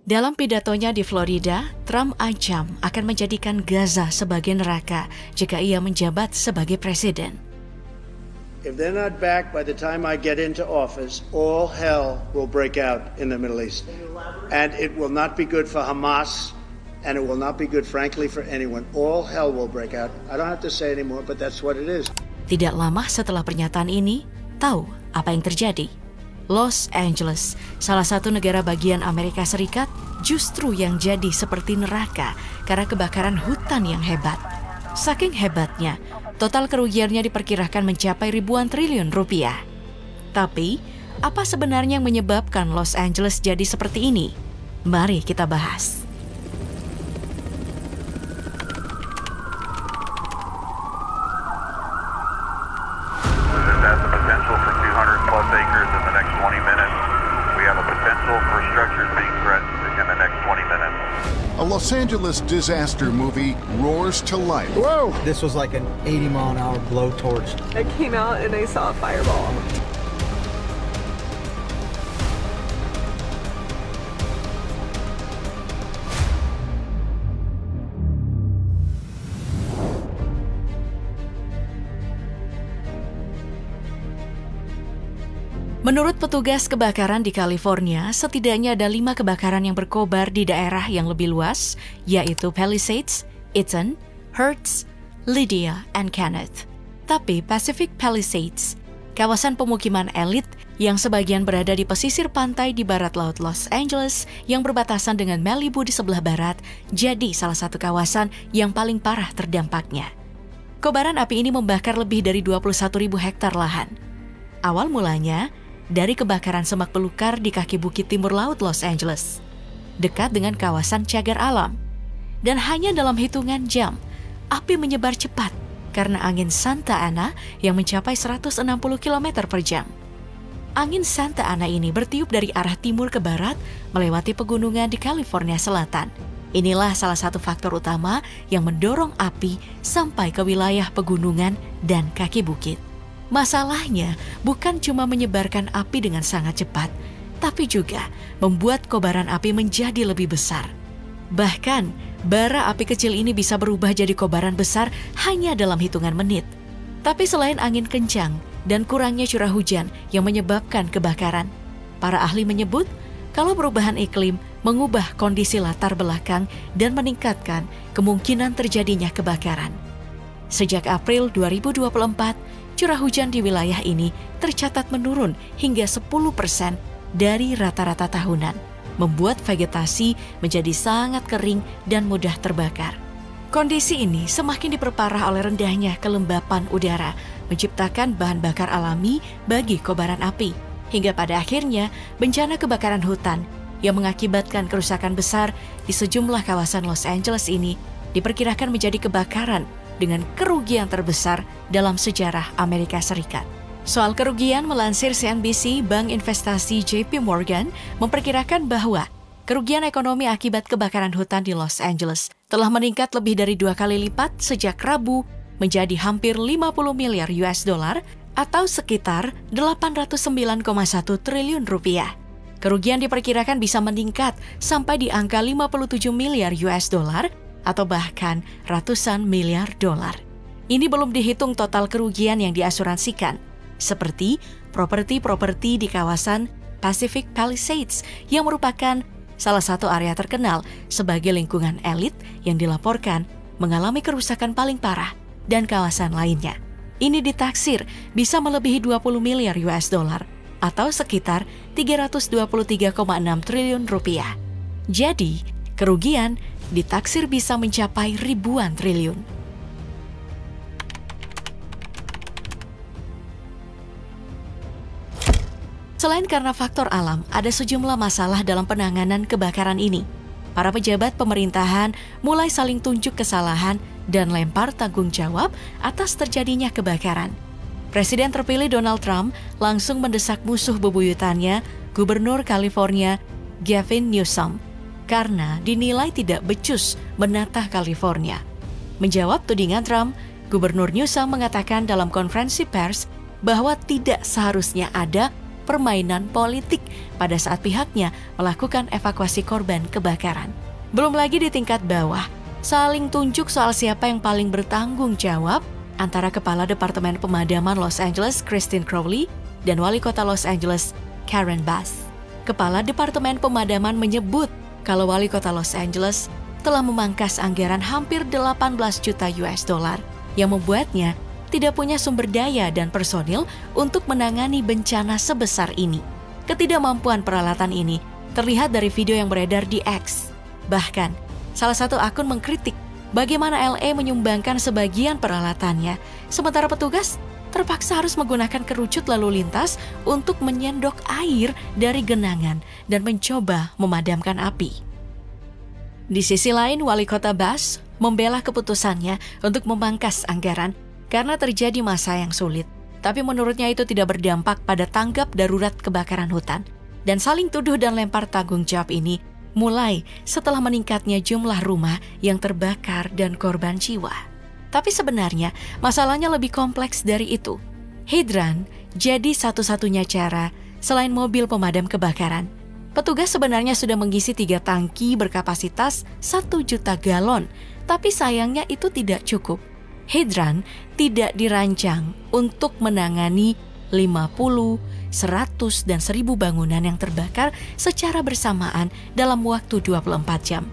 Dalam pidatonya di Florida, Trump ancam akan menjadikan Gaza sebagai neraka jika ia menjabat sebagai presiden. If they're not back by the time I get into office, all hell will break out in the Middle East. And it will not be good for Hamas, and it will not be good, frankly, for anyone. All hell will break out. I don't have to say anymore, but that's what it is. Tidak lama setelah pernyataan ini, tahu apa yang terjadi? Los Angeles, salah satu negara bagian Amerika Serikat, justru yang jadi seperti neraka karena kebakaran hutan yang hebat. Saking hebatnya, total kerugiannya diperkirakan mencapai ribuan triliun rupiah. Tapi, apa sebenarnya yang menyebabkan Los Angeles jadi seperti ini? Mari kita bahas. A Los Angeles disaster movie roars to life. Whoa! This was like an 80-mile-an-hour blowtorch. I came out and I saw a fireball. Menurut petugas kebakaran di California, setidaknya ada 5 kebakaran yang berkobar di daerah yang lebih luas, yaitu Palisades, Eaton, Hertz, Lydia, and Kenneth. Tapi Pacific Palisades, kawasan pemukiman elit yang sebagian berada di pesisir pantai di barat laut Los Angeles yang berbatasan dengan Malibu di sebelah barat, jadi salah satu kawasan yang paling parah terdampaknya. Kobaran api ini membakar lebih dari 21.000 hektar lahan. Awal mulanya, dari kebakaran semak belukar di kaki bukit timur laut Los Angeles, dekat dengan kawasan cagar alam. Dan hanya dalam hitungan jam, api menyebar cepat karena angin Santa Ana yang mencapai 160 km per jam. Angin Santa Ana ini bertiup dari arah timur ke barat melewati pegunungan di California Selatan. Inilah salah satu faktor utama yang mendorong api sampai ke wilayah pegunungan dan kaki bukit. Masalahnya bukan cuma menyebarkan api dengan sangat cepat, tapi juga membuat kobaran api menjadi lebih besar. Bahkan, bara api kecil ini bisa berubah jadi kobaran besar hanya dalam hitungan menit. Tapi selain angin kencang dan kurangnya curah hujan yang menyebabkan kebakaran, para ahli menyebut kalau perubahan iklim mengubah kondisi latar belakang dan meningkatkan kemungkinan terjadinya kebakaran. Sejak April 2024, curah hujan di wilayah ini tercatat menurun hingga 10% dari rata-rata tahunan, membuat vegetasi menjadi sangat kering dan mudah terbakar. Kondisi ini semakin diperparah oleh rendahnya kelembapan udara, menciptakan bahan bakar alami bagi kobaran api, hingga pada akhirnya bencana kebakaran hutan yang mengakibatkan kerusakan besar di sejumlah kawasan Los Angeles ini diperkirakan menjadi kebakaran dengan kerugian terbesar dalam sejarah Amerika Serikat. Soal kerugian, melansir CNBC, Bank Investasi JP Morgan memperkirakan bahwa kerugian ekonomi akibat kebakaran hutan di Los Angeles telah meningkat lebih dari 2 kali lipat sejak Rabu menjadi hampir 50 miliar US dollar atau sekitar 809,1 triliun rupiah. Kerugian diperkirakan bisa meningkat sampai di angka 57 miliar US dollar atau bahkan ratusan miliar dolar. Ini belum dihitung total kerugian yang diasuransikan, seperti properti-properti di kawasan Pacific Palisades yang merupakan salah satu area terkenal sebagai lingkungan elit yang dilaporkan mengalami kerusakan paling parah dan kawasan lainnya. Ini ditaksir bisa melebihi 20 miliar US dollar atau sekitar 323,6 triliun rupiah. Jadi, kerugian ditaksir bisa mencapai ribuan triliun. Selain karena faktor alam, ada sejumlah masalah dalam penanganan kebakaran ini. Para pejabat pemerintahan mulai saling tunjuk kesalahan dan lempar tanggung jawab atas terjadinya kebakaran. Presiden terpilih Donald Trump langsung mendesak musuh bebuyutannya, Gubernur California Gavin Newsom, karena dinilai tidak becus menatah California. Menjawab tudingan Trump, Gubernur Newsom mengatakan dalam konferensi pers bahwa tidak seharusnya ada permainan politik pada saat pihaknya melakukan evakuasi korban kebakaran. Belum lagi di tingkat bawah, saling tunjuk soal siapa yang paling bertanggung jawab antara Kepala Departemen Pemadaman Los Angeles Christine Crowley dan Wali Kota Los Angeles Karen Bass. Kepala Departemen Pemadaman menyebut kalau Wali Kota Los Angeles telah memangkas anggaran hampir 18 juta US dollar yang membuatnya tidak punya sumber daya dan personil untuk menangani bencana sebesar ini. Ketidakmampuan peralatan ini terlihat dari video yang beredar di X. Bahkan, salah satu akun mengkritik bagaimana LA menyumbangkan sebagian peralatannya, sementara petugas terpaksa harus menggunakan kerucut lalu lintas untuk menyendok air dari genangan dan mencoba memadamkan api. Di sisi lain, Wali Kota Bass membela keputusannya untuk memangkas anggaran karena terjadi masa yang sulit. Tapi menurutnya itu tidak berdampak pada tanggap darurat kebakaran hutan. Dan saling tuduh dan lempar tanggung jawab ini mulai setelah meningkatnya jumlah rumah yang terbakar dan korban jiwa. Tapi sebenarnya masalahnya lebih kompleks dari itu. Hidran jadi satu-satunya cara selain mobil pemadam kebakaran. Petugas sebenarnya sudah mengisi 3 tangki berkapasitas 1 juta galon, tapi sayangnya itu tidak cukup. Hidran tidak dirancang untuk menangani 50, 100, dan 1000 bangunan yang terbakar secara bersamaan dalam waktu 24 jam.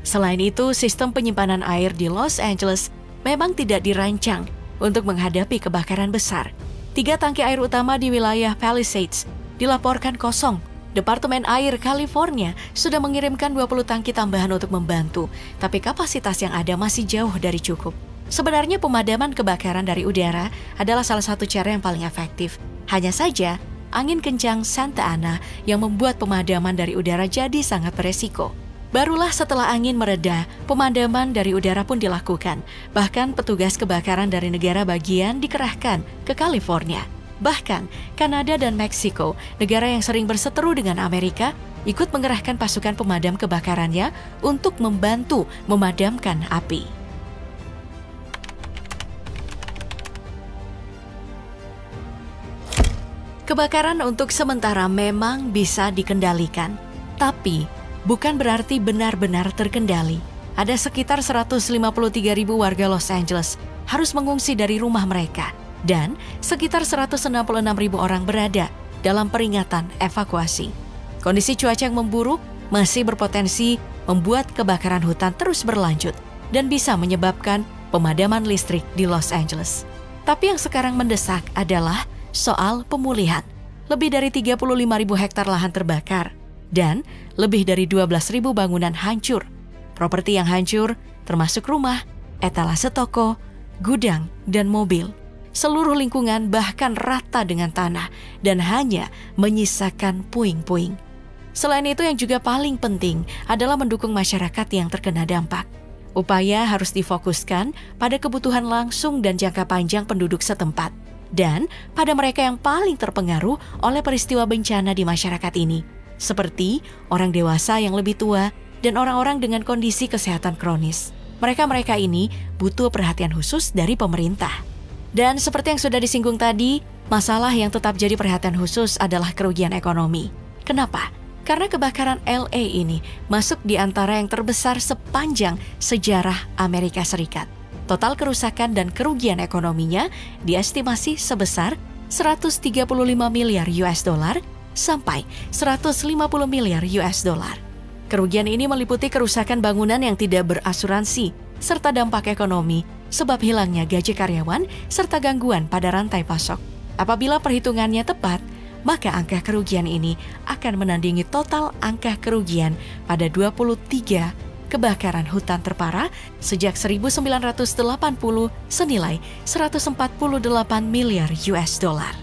Selain itu, sistem penyimpanan air di Los Angeles memang tidak dirancang untuk menghadapi kebakaran besar. 3 tangki air utama di wilayah Palisades dilaporkan kosong. Departemen Air California sudah mengirimkan 20 tangki tambahan untuk membantu, tapi kapasitas yang ada masih jauh dari cukup. Sebenarnya pemadaman kebakaran dari udara adalah salah satu cara yang paling efektif. Hanya saja, angin kencang Santa Ana yang membuat pemadaman dari udara jadi sangat beresiko. Barulah setelah angin mereda, pemadaman dari udara pun dilakukan. Bahkan petugas kebakaran dari negara bagian dikerahkan ke California. Bahkan, Kanada dan Meksiko, negara yang sering berseteru dengan Amerika, ikut mengerahkan pasukan pemadam kebakarannya untuk membantu memadamkan api. Kebakaran untuk sementara memang bisa dikendalikan, tapi bukan berarti benar-benar terkendali. Ada sekitar 153.000 warga Los Angeles harus mengungsi dari rumah mereka, dan sekitar 166.000 orang berada dalam peringatan evakuasi. Kondisi cuaca yang memburuk masih berpotensi membuat kebakaran hutan terus berlanjut dan bisa menyebabkan pemadaman listrik di Los Angeles. Tapi yang sekarang mendesak adalah soal pemulihan. Lebih dari 35.000 hektar lahan terbakar dan lebih dari 12.000 bangunan hancur. Properti yang hancur termasuk rumah, etalase toko, gudang, dan mobil. Seluruh lingkungan bahkan rata dengan tanah dan hanya menyisakan puing-puing. Selain itu, yang juga paling penting adalah mendukung masyarakat yang terkena dampak. Upaya harus difokuskan pada kebutuhan langsung dan jangka panjang penduduk setempat, dan pada mereka yang paling terpengaruh oleh peristiwa bencana di masyarakat ini, seperti orang dewasa yang lebih tua dan orang-orang dengan kondisi kesehatan kronis. Mereka-mereka ini butuh perhatian khusus dari pemerintah. Dan seperti yang sudah disinggung tadi, masalah yang tetap jadi perhatian khusus adalah kerugian ekonomi. Kenapa? Karena kebakaran LA ini masuk di antara yang terbesar sepanjang sejarah Amerika Serikat. Total kerusakan dan kerugian ekonominya diestimasi sebesar 135 miliar US dollar sampai 150 miliar US dollar. Kerugian ini meliputi kerusakan bangunan yang tidak berasuransi, serta dampak ekonomi sebab hilangnya gaji karyawan serta gangguan pada rantai pasok. Apabila perhitungannya tepat, maka angka kerugian ini akan menandingi total angka kerugian pada 23 kebakaran hutan terparah sejak 1980 senilai 148 miliar US dollar.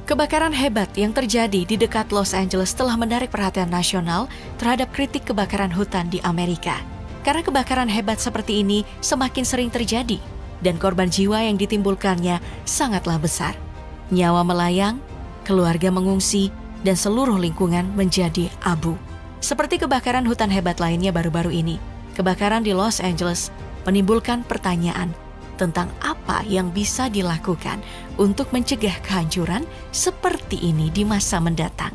Kebakaran hebat yang terjadi di dekat Los Angeles telah menarik perhatian nasional terhadap kritik kebakaran hutan di Amerika. Karena kebakaran hebat seperti ini semakin sering terjadi dan korban jiwa yang ditimbulkannya sangatlah besar. Nyawa melayang, keluarga mengungsi, dan seluruh lingkungan menjadi abu. Seperti kebakaran hutan hebat lainnya baru-baru ini, kebakaran di Los Angeles menimbulkan pertanyaan, tentang apa yang bisa dilakukan untuk mencegah kehancuran seperti ini di masa mendatang.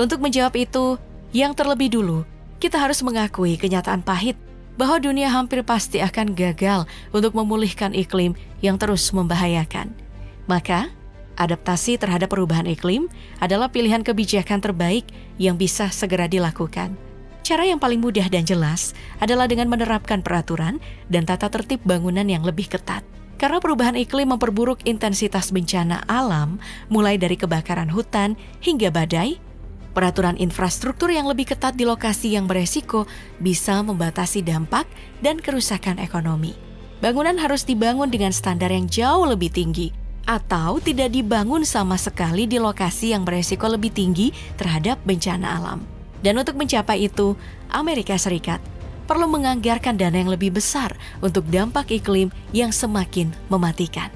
Untuk menjawab itu, yang terlebih dulu, kita harus mengakui kenyataan pahit bahwa dunia hampir pasti akan gagal untuk memulihkan iklim yang terus membahayakan. Maka, adaptasi terhadap perubahan iklim adalah pilihan kebijakan terbaik yang bisa segera dilakukan. Cara yang paling mudah dan jelas adalah dengan menerapkan peraturan dan tata tertib bangunan yang lebih ketat. Karena perubahan iklim memperburuk intensitas bencana alam, mulai dari kebakaran hutan hingga badai, peraturan infrastruktur yang lebih ketat di lokasi yang beresiko bisa membatasi dampak dan kerusakan ekonomi. Bangunan harus dibangun dengan standar yang jauh lebih tinggi, atau tidak dibangun sama sekali di lokasi yang beresiko lebih tinggi terhadap bencana alam. Dan untuk mencapai itu, Amerika Serikat perlu menganggarkan dana yang lebih besar untuk dampak iklim yang semakin mematikan.